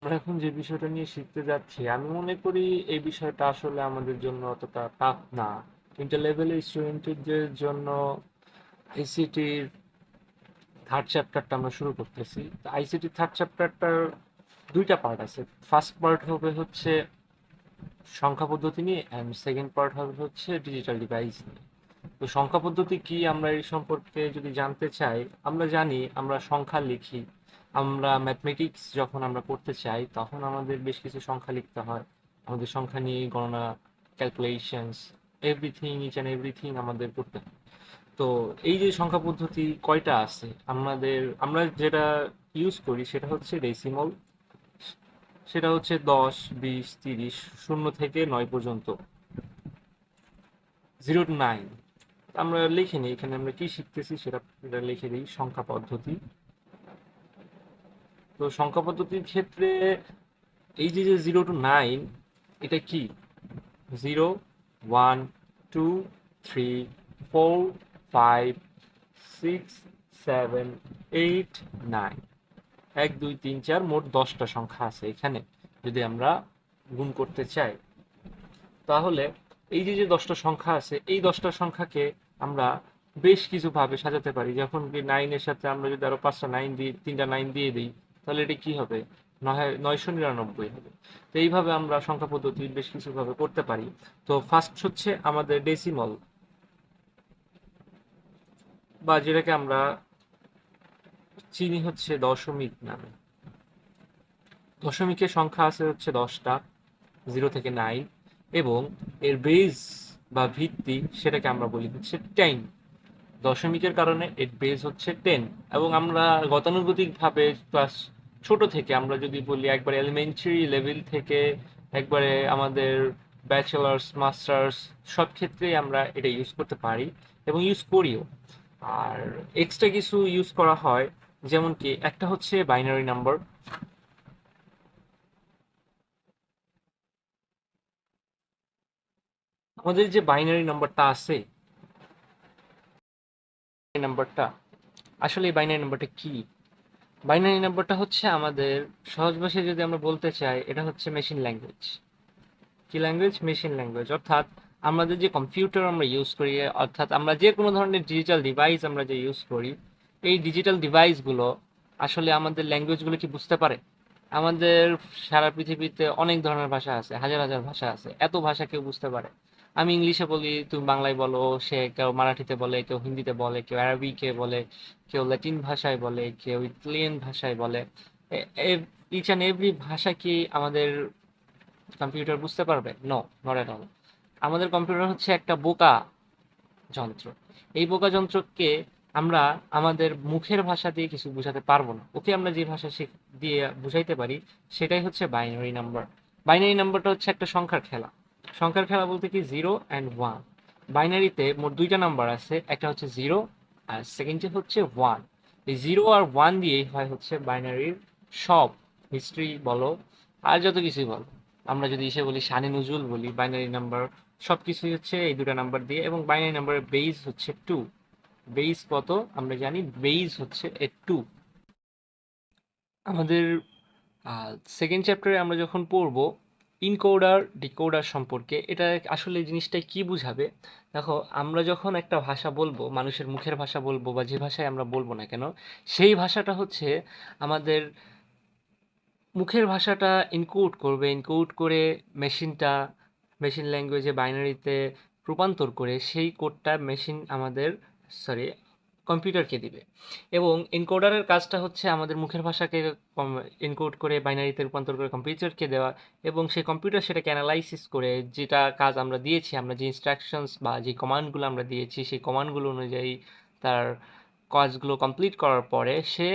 আমরা এখন যে বিষয়টা নিয়ে শিখতে যাচ্ছি, আমি মনে করি এই বিষয়টা আসলে আমাদের জন্য অতটা টাফ না। ইন্টার লেভেলের স্টুডেন্টদের জন্য আইসিটির থার্ড চ্যাপ্টারটা আমরা শুরু করতেছি। আইসিটি থার্ড চ্যাপ্টারটার দুইটা পার্ট আছে। ফার্স্ট পার্ট হবে হচ্ছে সংখ্যা পদ্ধতি নিয়ে, অ্যান্ড সেকেন্ড পার্ট হবে হচ্ছে ডিজিটাল ডিভাইস নিয়ে। তো সংখ্যা পদ্ধতি কি আমরা এই সম্পর্কে যদি জানতে চাই, আমরা জানি আমরা সংখ্যা লিখি। আমরা ম্যাথমেটিক্স যখন আমরা করতে চাই তখন আমাদের বেশ কিছু সংখ্যা লিখতে হয়। আমাদের সংখ্যা নিয়ে গণনা, calculations, everything, each and everything আমাদের করতে হয়। তো এই যে সংখ্যা পদ্ধতি কয়টা আছে, আমরা যেটা ইউজ করি সেটা হচ্ছে ডেসিমল। সেটা হচ্ছে 10, 20, 30, 0 থেকে 9 পর্যন্ত, 0 to 9। আমরা লিখে নিই এখানে আমরা কি শিখতেছি সেটা লিখে দিই সংখ্যা পদ্ধতি। তো সংখ্যা পদ্ধতির ক্ষেত্রে এই যে 0 to 9, এটা কি? 0, 1, 2, 3, 4, 5, 6, 7, 8, 9, 1, 2, 3, 4, মোট 10টা সংখ্যা আছে এখানে। যদি আমরা গুণ করতে চাই, তাহলে এই যে 10টা সংখ্যা আছে, এই 10টা সংখ্যাকে আমরা বেশ কিছু ভাবে সাজাতে পারি। যখন কি নাইনের সাথে আমরা যদি আরো 5টা নাইন দিই, 3টা নাইন দিয়ে দিই, তাহলে এটা কি হবে? 999 হবে। তো এইভাবে আমরা সংখ্যা পদ্ধতি বেশ কিছু ভাবে করতে পারি। তো ফার্স্ট হচ্ছে আমাদের ডেসিমল, বা যেটাকে আমরা চিনি হচ্ছে দশমিক নামে। দশমিকের সংখ্যা আছে হচ্ছে 10টা, 0 থেকে 9, এবং এর বেস বা ভিত্তি সেটাকে আমরা বলি হচ্ছে 10। দশমিকের কারণে এর বেস হচ্ছে 10। এবং আমরা গতানুগতিকভাবে ক্লাস ছোট থেকে আমরা যদি বলি, একবার এলিমেন্টারি লেভেল থেকে একবারে আমাদের ব্যাচেলার্স, মাস্টার্স, সব ক্ষেত্রেই আমরা এটা ইউজ করতে পারি এবং ইউজ করিও। আর এক্সট্রা কিছু ইউজ করা হয়, যেমন কি একটা হচ্ছে বাইনারি নাম্বার। আমাদের যে বাইনারি নাম্বারটা আছে, এই নাম্বারটা আসলে এই বাইনারি নাম্বারটা কি? বাইনারি নাম্বারটা হচ্ছে আমাদের, সহজ ভাষায় যদি আমরা বলতে চাই, এটা হচ্ছে মেশিন ল্যাঙ্গুয়েজ। কি ল্যাঙ্গুয়েজ? Machine language. অর্থাৎ আমাদের যে কম্পিউটার আমরা ইউজ করি, অর্থাৎ আমরা যে কোনো ধরনের ডিজিটাল ডিভাইস আমরা যে ইউজ করি, এই ডিজিটাল ডিভাইসগুলো আসলে আমাদের ল্যাঙ্গুয়েজগুলো কি বুঝতে পারে? আমাদের সারা পৃথিবীতে অনেক ধরনের ভাষা আছে, হাজার হাজার ভাষা আছে, এত ভাষা কেউ বুঝতে পারে? আমি ইংলিশে বলি, তুমি বাংলায় বলো, সে কেউ মারাঠিতে বলে, কেউ হিন্দিতে বলে, কেউ আরবিকে বলে, কেউ ল্যাটিন ভাষায় বলে, কেউ ইতালিয়ান ভাষায় বলে। ইচ অ্যান্ড এভরি ভাষা কি আমাদের কম্পিউটার বুঝতে পারবে? No, not at all. আমাদের কম্পিউটার হচ্ছে একটা বোকা যন্ত্র। এই বোকা যন্ত্রকে আমরা আমাদের মুখের ভাষা দিয়ে কিছু বোঝাতে পারবো না। ওকে আমরা যে ভাষা দিয়ে বুঝাইতে পারি সেটাই হচ্ছে বাইনারি নাম্বার। বাইনারি নাম্বারটা হচ্ছে একটা সংখ্যার খেলা। সংখ্যার খেলা বলতে কি, 0 and 1। বাইনারিতে মোট দুইটা নাম্বার আছে, একটা হচ্ছে 0 আর সেকেন্ডটি হচ্ছে 1। এই 0 আর 1 দিয়েই হয় হচ্ছে বাইনারির সব হিস্ট্রি বলো আর যত কিছুই বলো। আমরা যদি এসে বলি শানে নজুল বলি, বাইনারি নাম্বার সবকিছুই হচ্ছে এই দুটো নাম্বার দিয়ে। এবং বাইনারি নাম্বারের বেস হচ্ছে 2। বেস কত আমরা জানি, বেস হচ্ছে 2। আমাদের সেকেন্ড চ্যাপ্টারে আমরা যখন পড়বো ইনকোডার ডিকোডার সম্পর্কে, এটা আসলে জিনিসটা কি বুঝাবে। দেখো, আমরা যখন একটা ভাষা বলবো, মানুষের মুখের ভাষা বলবো বা যে ভাষায় আমরা বলবো না কেন, সেই ভাষাটা হচ্ছে আমাদের মুখের ভাষাটা এনকোড করবে, এনকোড করে মেশিনটা, মেশিন ল্যাঙ্গুয়েজে বাইনারিতে রূপান্তর করে সেই কোডটা মেশিন আমাদের, সরি, কম্পিউটারকে দিবে। এবং এনকোডারের কাজটা হচ্ছে আমাদের মুখের ভাষাকে এনকোড করে বাইনারিতে রূপান্তর করে কম্পিউটারকে দেওয়া। এবং সেই কম্পিউটার সেটাকে অ্যানালাইসিস করে, যেটা কাজ আমরা দিয়েছি, আমরা যে ইনস্ট্রাকশনস বা যে কমান্ডগুলো আমরা দিয়েছি সেই কমান্ডগুলো অনুযায়ী তার কাজগুলো কমপ্লিট করার পরে সে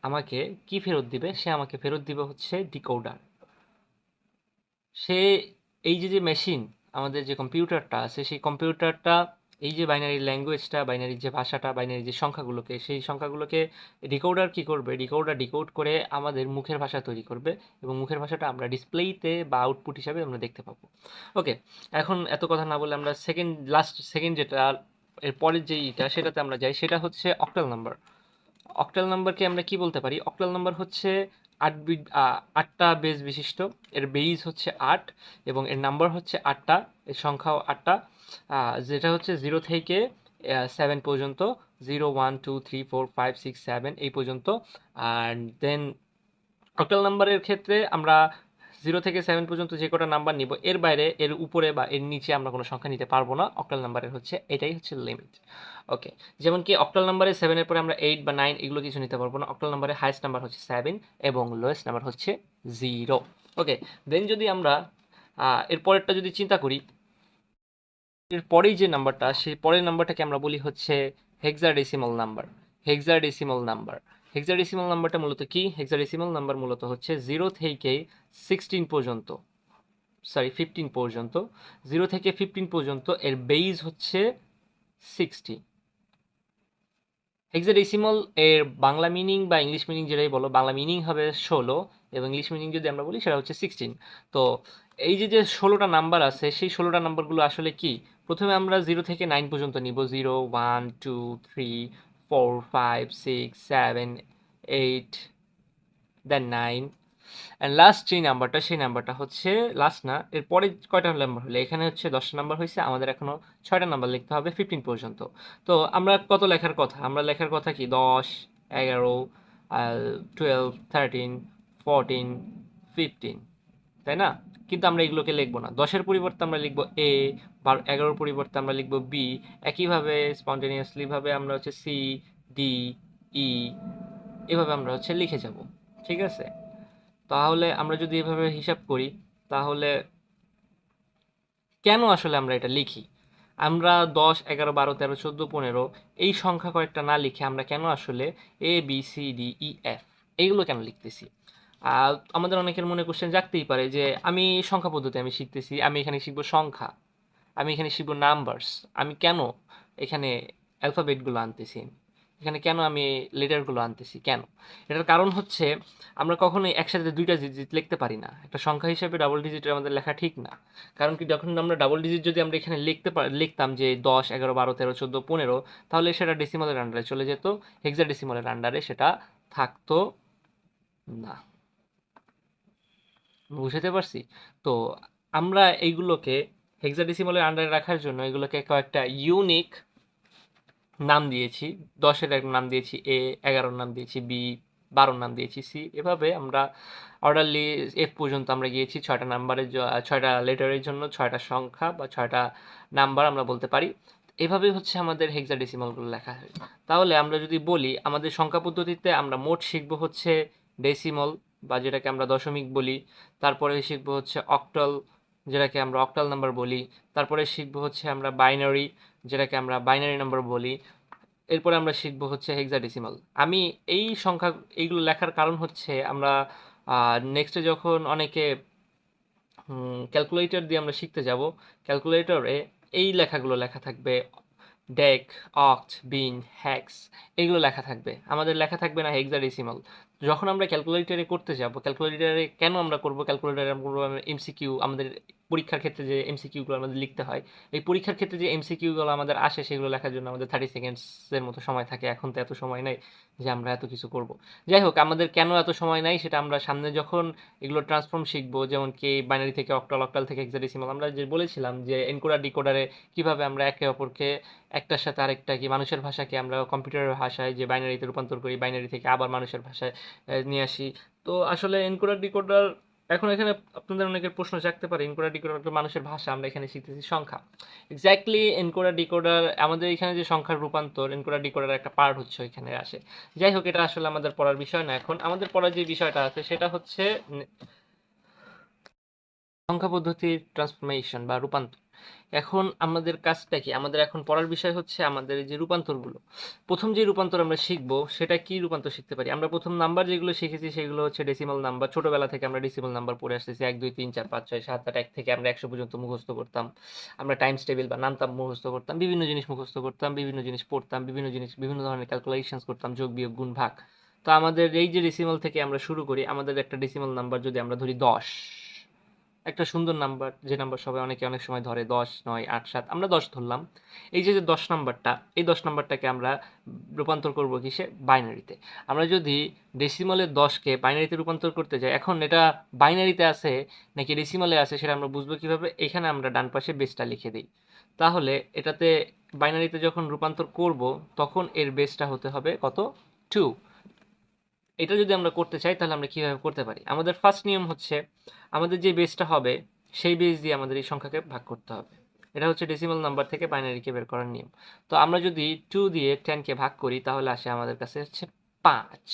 আমাকে কি ফেরত দিবে? সে আমাকে ফেরত দিবে হচ্ছে ডিকোডার। সে এই যে মেশিন, আমাদের যে কম্পিউটারটা আছে, সেই কম্পিউটারটা এই যে বাইনারি ল্যাঙ্গুয়েজটা, বাইনারি যে ভাষাটা, বাইনারি যে সংখ্যাগুলোকে, সেই সংখ্যাগুলোকে ডিকোডার কি করবে? ডিকোডার ডিকোড করে আমাদের মুখের ভাষা তৈরি করবে। এবং মুখের ভাষাটা আমরা ডিসপ্লেতে বা আউটপুট হিসাবে আমরা দেখতে পাবো। ওকে, এখন এত কথা না বলে আমরা সেকেন্ড যেটা, এর পরের যেইটা সেটাতে আমরা যাই, সেটা হচ্ছে অক্টাল নাম্বার। অক্টাল নাম্বারকে আমরা কি বলতে পারি? অক্টাল নাম্বার হচ্ছে আটটা বেস বিশিষ্ট, এর বেইজ হচ্ছে 8 এবং এর নাম্বার হচ্ছে 8টা, এর সংখ্যাও 8টা, যেটা হচ্ছে 0 থেকে 7 পর্যন্ত, 0 1 2 3 4 5 6 7 এই পর্যন্ত। আর দেন অক্টাল নাম্বারের ক্ষেত্রে আমরা 0 থেকে 7 পর্যন্ত যে কটা নাম্বার নিব, এর বাইরে, এর উপরে বা এর নিচে আমরা কোনো সংখ্যা নিতে পারবো না। অক্টাল নাম্বারের হচ্ছে এটাই হচ্ছে লিমিট। ওকে, যেমন কি অক্টাল নাম্বারে 7 এর পরে আমরা 8 বা 9 এগুলো কিছু নিতে পারবো না। অক্টাল নাম্বারে হাইয়েস্ট নাম্বার হচ্ছে 7 এবং লোয়েস্ট নাম্বার হচ্ছে 0। ওকে, দেন যদি আমরা এর পরেরটা যদি চিন্তা করি, এর পরেই যে নাম্বারটা, সেই পরের নাম্বারটাকে আমরা বলি হচ্ছে hexadecimal number. Hexadecimal number, hexadecimal নাম্বারটা মূলত কি? হেক্সাডেসিমাল নাম্বার মূলত হচ্ছে 0 থেকে 16 পর্যন্ত, সরি 15 পর্যন্ত, 0 থেকে 15 পর্যন্ত এর বেইজ হচ্ছে 60। হেক্সাডেসিমাল এর বাংলা মিনিং বা ইংলিশ মিনিং যেটাই বলো, বাংলা মিনিং হবে 16 এবং ইংলিশ মিনিং যদি আমরা বলি সেটা হচ্ছে 16। তো এই যে যে 16টা নাম্বার আছে, সেই 16টা নাম্বারগুলো আসলে কি? প্রথমে আমরা 0 থেকে 9 পর্যন্ত নিব, 0 1 2 3 4 5 6 7 8 দেন 9, অ্যান্ড লাস্ট যে নাম্বারটা, সেই নাম্বারটা হচ্ছে লাস্ট না, এরপরে কয়টা নাম্বার হলে এখানে হচ্ছে 10টা নাম্বার হয়েছে, আমাদের এখনো 6টা নাম্বার লিখতে হবে 15 পর্যন্ত। তো আমরা কত লেখার কথা? আমরা লেখার কথা কি 10 11 12 13 14 15, তাই না? কিন্তু আমরা এগুলোকে লিখবো না, 10-এর পরিবর্তে আমরা লিখবো এ, 11-এর পরিবর্তে আমরা লিখবো বি, একইভাবে স্পন্টেনিয়াসলি ভাবে আমরা হচ্ছে সি, ডি, ই, এভাবে আমরা হচ্ছে লিখে যাব। ঠিক আছে? তাহলে আমরা যদি এভাবে হিসাব করি, তাহলে কেন আসলে আমরা এটা লিখি? আমরা 10 11 12 13 14 15 এই সংখ্যা কয়েকটা না লিখে আমরা কেন আসলে A B C D E F এইগুলো কেন লিখতেছি? আমাদের অনেকের মনে কোশ্চেন জাগতেই পারে যে আমি সংখ্যা পদ্ধতি আমি শিখতেছি, আমি এখানে শিখবো সংখ্যা, আমি এখানে শিখবো নাম্বারস, আমি কেন এখানে অ্যালফাবেটগুলো আনতেছি, এখানে কেন আমি লেটারগুলো আনতেছি, কেন? এটার কারণ হচ্ছে আমরা কখনোই একসাথে দুইটা ডিজিট লিখতে পারি না। একটা সংখ্যা হিসেবে ডাবল ডিজিটের আমাদের লেখা ঠিক না। কারণ কি, যখন আমরা ডাবল ডিজিট যদি আমরা এখানে লিখতাম যে 10 11 12 13 14 15, তাহলে সেটা ডেসিমালের আন্ডারে চলে যেত, হেক্সাডেসিমালের আন্ডারে সেটা থাকতো না। বুঝতে পারছি? তো আমরা এইগুলোকে হেক্সাডেসিমালের আন্ডারে রাখার জন্য এগুলোকে কয়েকটা ইউনিক নাম দিয়েছি। 10-এর এক নাম দিয়েছি এ, 11-র নাম দিয়েছি বি, 12-র নাম দিয়েছি সি, এভাবে আমরা অর্ডারলি এফ পর্যন্ত আমরা গিয়েছি। 6টা নাম্বারের 6টা লেটারের জন্য 6টা সংখ্যা বা 6টা নাম্বার আমরা বলতে পারি। এভাবেই হচ্ছে আমাদের হেক্সাডেসিমালগুলো লেখা হয়। তাহলে আমরা যদি বলি আমাদের সংখ্যা পদ্ধতিতে আমরা মোট শিখবো হচ্ছে ডেসিমল বা যেটাকে আমরা দশমিক বলি, তারপরে শিখবো হচ্ছে অক্টাল, যেটাকে আমরা অক্টাল নাম্বার বলি, তারপরে শিখবো হচ্ছে আমরা বাইনারি, যেটাকে আমরা বাইনারি নাম্বার বলি, এরপরে আমরা শিখবো হচ্ছে হেক্সাডেসিমাল। আমি এই সংখ্যা এইগুলো লেখার কারণ হচ্ছে আমরা নেক্সটে যখন অনেকে ক্যালকুলেটর দিয়ে আমরা শিখতে যাব, ক্যালকুলেটরে এই লেখাগুলো লেখা থাকবে, ডেক, অক্ট, বিন, হ্যাক্স, এগুলো লেখা থাকবে, আমাদের লেখা থাকবে না হেক্সাডেসিমাল। যখন আমরা ক্যালকুলেটরে করতে যাব, ক্যালকুলেটরে কেন আমরা করব? ক্যালকুলেটরে আমরা করবো এমসিকিউ, আমাদের পরীক্ষার ক্ষেত্রে যে এমসিকিউগুলো আমাদের লিখতে হয়, এই পরীক্ষার ক্ষেত্রে যে এমসিকিউগুলো আমাদের আসে সেগুলো লেখার জন্য আমাদের 30 সেকেন্ডসের মতো সময় থাকে। এখন তো এত সময় নেই যে আমরা এত কিছু করব। যাই হোক, আমাদের কেন এত সময় নাই সেটা আমরা সামনে যখন এগুলো ট্রান্সফর্ম শিখবো, যেমন কি বাইনারি থেকে অক্টাল, অক্টাল থেকে হেক্সাডেসিমাল, আমরা যে বলেছিলাম যে এনকোডার ডিকোডারে কিভাবে আমরা একে অপরকে একটার সাথে আরেকটা, কি মানুষের ভাষাকে আমরা কম্পিউটারের ভাষায় যে বাইনারিতে রূপান্তর করি, বাইনারি থেকে আবার মানুষের ভাষায় নিয়ে আসি। তো আসলে এনকোডার ডিকোডার, এখন এখানে আপনাদের অনেকের প্রশ্ন জাগতে পারে, এনকোডার ডিকোডার তো মানুষের ভাষা, আমরা এখানে শিখতেছি সংখ্যা। এক্স্যাক্টলি, এনকোডার ডিকোডার আমাদের এখানে যে সংখ্যার রূপান্তর, এনকোডার ডিকোডার একটা পার্ট হচ্ছে এখানে আসে। যাই হোক, এটা আসলে আমাদের পড়ার বিষয় না। এখন আমাদের পড়ার যে বিষয়টা আছে সেটা হচ্ছে সংখ্যা পদ্ধতির ট্রান্সফরমেশন বা রূপান্তর। এখন আমাদের কাজটা কি? আমাদের এখন পড়ার বিষয় হচ্ছে আমাদের এই যে রূপান্তরগুলো। প্রথম যে রূপান্তর আমরা শিখবো সেটা কি রূপান্তর শিখতে পারি? আমরা প্রথম নাম্বার যেগুলো শিখেছি সেগুলো হচ্ছে ডেসিমাল নাম্বার। ছোটবেলা থেকে আমরা ডেসিমাল নাম্বার পড়ে আসতেছি, 1 2 3 4 5 6 7 8, 1 থেকে আমরা 100 পর্যন্ত মুখস্থ করতাম। আমরা টাইমস টেবিল বা নামতাম মুখস্থ করতাম, বিভিন্ন জিনিস মুখস্থ করতাম, বিভিন্ন জিনিস পড়তাম, বিভিন্ন জিনিস, বিভিন্ন ধরনের ক্যালকুলেশনস করতাম, যোগ বিয়োগ গুণ ভাগ। তো আমাদের এই যে ডেসিমাল থেকে আমরা শুরু করি, আমাদের একটা ডেসিমাল নাম্বার যদি আমরা ধরি 10, একটা সুন্দর নাম্বার, যে নাম্বার সবাই অনেকে অনেক সময় ধরে 10, 9, 8, 7, আমরা 10 ধরলাম। এই যে 10 নাম্বারটা, এই 10 নাম্বারটাকে আমরা রূপান্তর করব কিসে? বাইনারিতে। আমরা যদি ডেসিমালের 10কে বাইনারিতে রূপান্তর করতে যাই, এখন এটা বাইনারিতে আছে নাকি ডেসিমালে আছে সেটা আমরা বুঝবো কিভাবে? এখানে আমরা ডান পাশে বেসটা লিখে দিই। তাহলে এটাতে বাইনারিতে যখন রূপান্তর করব তখন এর বেসটা হতে হবে কত? 2। এটা যদি আমরা করতে চাই তাহলে আমরা কিভাবে করতে পারি? আমাদের ফার্স্ট নিয়ম হচ্ছে আমাদের যে বেসটা হবে সেই বেস দিয়ে আমাদের এই সংখ্যাকে ভাগ করতে হবে। এটা হচ্ছে ডেসিমাল নাম্বার থেকে বাইনারিকে বের করার নিয়ম। তো আমরা যদি 2 দিয়ে 10কে ভাগ করি তাহলে আসে আমাদের কাছে হচ্ছে 5।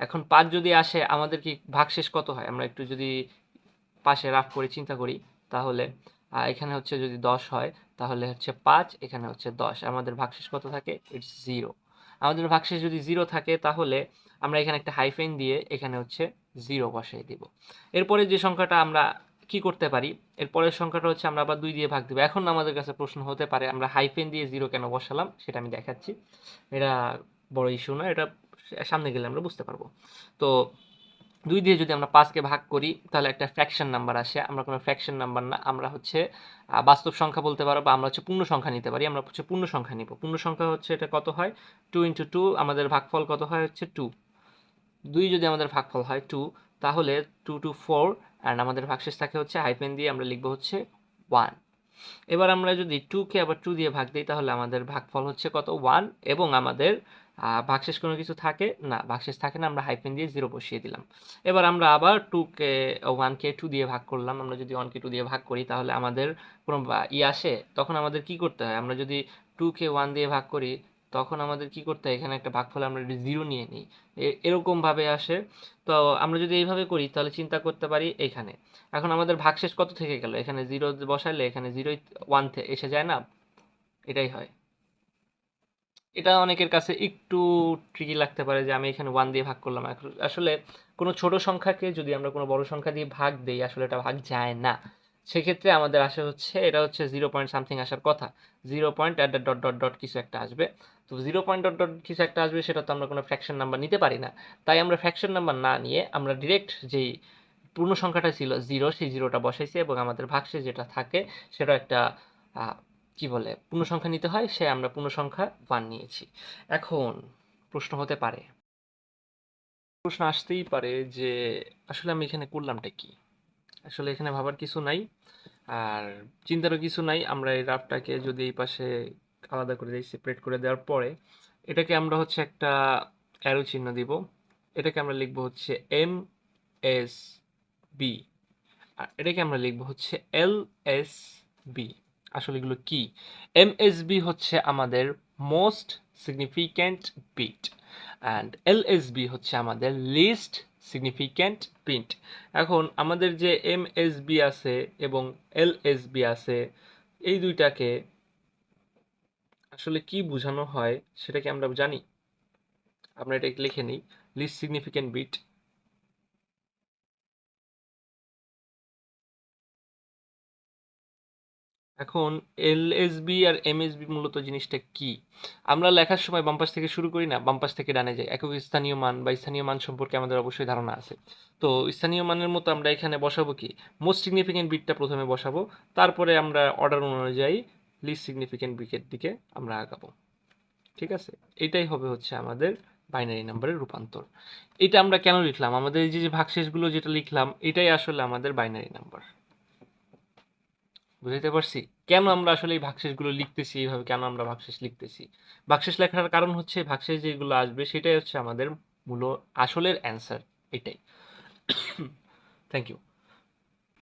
এখন 5 যদি আসে আমাদের কি ভাগশেষ কত হয়? আমরা একটু যদি পাশে রাফ করে চিন্তা করি তাহলে এখানে হচ্ছে যদি 10 হয় তাহলে হচ্ছে 5, এখানে হচ্ছে 10, আমাদের ভাগশেষ কত থাকে? ইটস 0। আমাদের ভাগশেষ যদি 0 থাকে তাহলে আমরা এখানে একটা হাইফেন দিয়ে এখানে হচ্ছে 0 বসাই দিব। এরপরে যে সংখ্যাটা আমরা কি করতে পারি? এরপরের সংখ্যাটা হচ্ছে আমরা আবার 2 দিয়ে ভাগ দিব। এখন আমাদের কাছে প্রশ্ন হতে পারে আমরা হাইফেন দিয়ে 0 কেন বসালাম? সেটা আমি দেখাচ্ছি। এটা বড় ইস্যু না, এটা সামনে গেলে আমরা বুঝতে পারবো। তো 2 দিয়ে যদি আমরা 5কে ভাগ করি তাহলে একটা ফ্র্যাকশন নাম্বার আসে। আমরা কোনো ফ্র্যাকশন নাম্বার না, আমরা হচ্ছে বাস্তব সংখ্যা বলতে পারো, বা আমরা হচ্ছে পূর্ণ সংখ্যা নিতে পারি। আমরা হচ্ছে পূর্ণ সংখ্যা নিব। পূর্ণ সংখ্যা হচ্ছে এটা কত হয়? 2 × 2, আমাদের ভাগফল কত হয়? হচ্ছে 2। 2 যদি আমাদের ভাগফল হয় 2, তাহলে 2 to 4 অ্যান্ড আমাদের ভাগশেষ থাকে হচ্ছে হাইফেন দিয়ে আমরা লিখবো হচ্ছে 1। এবার আমরা যদি 2কে আবার 2 দিয়ে ভাগ দিই তাহলে আমাদের ভাগফল হচ্ছে কত? 1। এবং আমাদের ভাগশেষ কোনো কিছু থাকে না, ভাগশেষ থাকে না, আমরা হাইফেন দিয়ে 0 বসিয়ে দিলাম। এবার আমরা আবার 1কে 2 দিয়ে ভাগ করলাম। আমরা যদি 1কে 2 দিয়ে ভাগ করি তাহলে আমাদের কোনো আসে, তখন আমাদের কি করতে হয়? আমরা যদি 2কে 1 দিয়ে ভাগ করি তখন আমাদের কি করতে হয়? এখানে একটা ভাগফলে আমরা 0 নিয়ে নিই। এরকমভাবে আসে। তো আমরা যদি এইভাবে করি তাহলে চিন্তা করতে পারি এইখানে। এখন আমাদের ভাগশেষ কত থেকে গেল? এখানে 0 বসাইলে এখানে 0 1 এসে যায় না? এটাই হয়। এটা অনেকের কাছে একটু ট্রিকি লাগতে পারে যে আমি এখানে 1 দিয়ে ভাগ করলাম। আসলে কোনো ছোট সংখ্যাকে যদি আমরা কোনো বড় সংখ্যা দিয়ে ভাগ দেই আসলে এটা ভাগ যায় না। সেক্ষেত্রে আমাদের আসে হচ্ছে এটা হচ্ছে 0 পয়েন্ট সামথিং আসার কথা। 0 পয়েন্ট ডট ডট ডট কিছু একটা আসবে। তো 0 পয়েন্ট ডট ডট কিছু একটা আসবে, সেটা তো আমরা কোনো ফ্র্যাকশন নাম্বার নিতে পারি না। তাই আমরা ফ্র্যাকশন নাম্বার না নিয়ে আমরা ডিরেক্ট যেই পূর্ণ সংখ্যাটা ছিল 0, সেই 0টা বসাইছি এবং আমাদের ভাগশেষ যেটা থাকে সেটা একটা কি বলে পূর্ণ সংখ্যা নিতে হয়, সে আমরা পূর্ণ সংখ্যা 1 নিয়েছি। এখন প্রশ্ন হতে পারে, প্রশ্ন আসতেই পারে যে আসলে আমি এখানে করলামটা কি? আসলে এখানে ভাবার কিছু নাই আর চিন্তারও কিছু নাই। আমরা এই রাফটাকে যদি এই পাশে আলাদা করে দিই, সেপারেট করে দেওয়ার পরে এটাকে আমরা হচ্ছে একটা অ্যারো চিহ্ন দিব। এটাকে আমরা লিখবো হচ্ছে MSB, আর এটাকে আমরা লিখবো হচ্ছে LSB। আসলে এগুলো কি? MSB হচ্ছে আমাদের most significant bit and LSB হচ্ছে আমাদের লিস্ট সিগনিফিক্যান্ট বিট। এখন আমাদের যে MSB আছে এবং LSB আছে, এই দুইটাকে আসলে কি বোঝানো হয় সেটা কি আমরা জানি? আমরা এটা লিখে নিই, লিস্ট সিগনিফিক্যান্ট বিট। এখন এলএসবি আর এমএসবি মূলত জিনিসটা কি? আমরা লেখার সময় বাম পাশ থেকে শুরু করি না, বাম পাশ থেকে ডানে যাই। একক স্থানীয় মান বা স্থানীয় মান সম্পর্কে আমাদের অবশ্যই ধারণা আছে। তো স্থানীয় মানের মতো আমরা এখানে বসাবো কি? মোস্ট সিগনিফিকেন্ট বিটটা প্রথমে বসাবো, তারপরে আমরা অর্ডার অনুযায়ী লিস্ট সিগনিফিকেন্ট বিটের দিকে আমরা আগাবো। ঠিক আছে? এটাই হবে হচ্ছে আমাদের বাইনারি নাম্বারের রূপান্তর। এটা আমরা কেন লিখলাম? আমাদের এই যে ভাগশেষগুলো যেটা লিখলাম এটাই আসলে আমাদের বাইনারি নাম্বার। বুঝাইতে পারছি কেন আমরা আসলে এই ভাগশেষগুলো লিখতেছি এইভাবে? কেন আমরা ভাগশেষ লিখতেছি? ভাগশেষ লেখার কারণ হচ্ছে ভাগশেষ যেগুলো আসবে সেটাই হচ্ছে আমাদের মূল আসলের অ্যান্সার। এটাই। Thank you.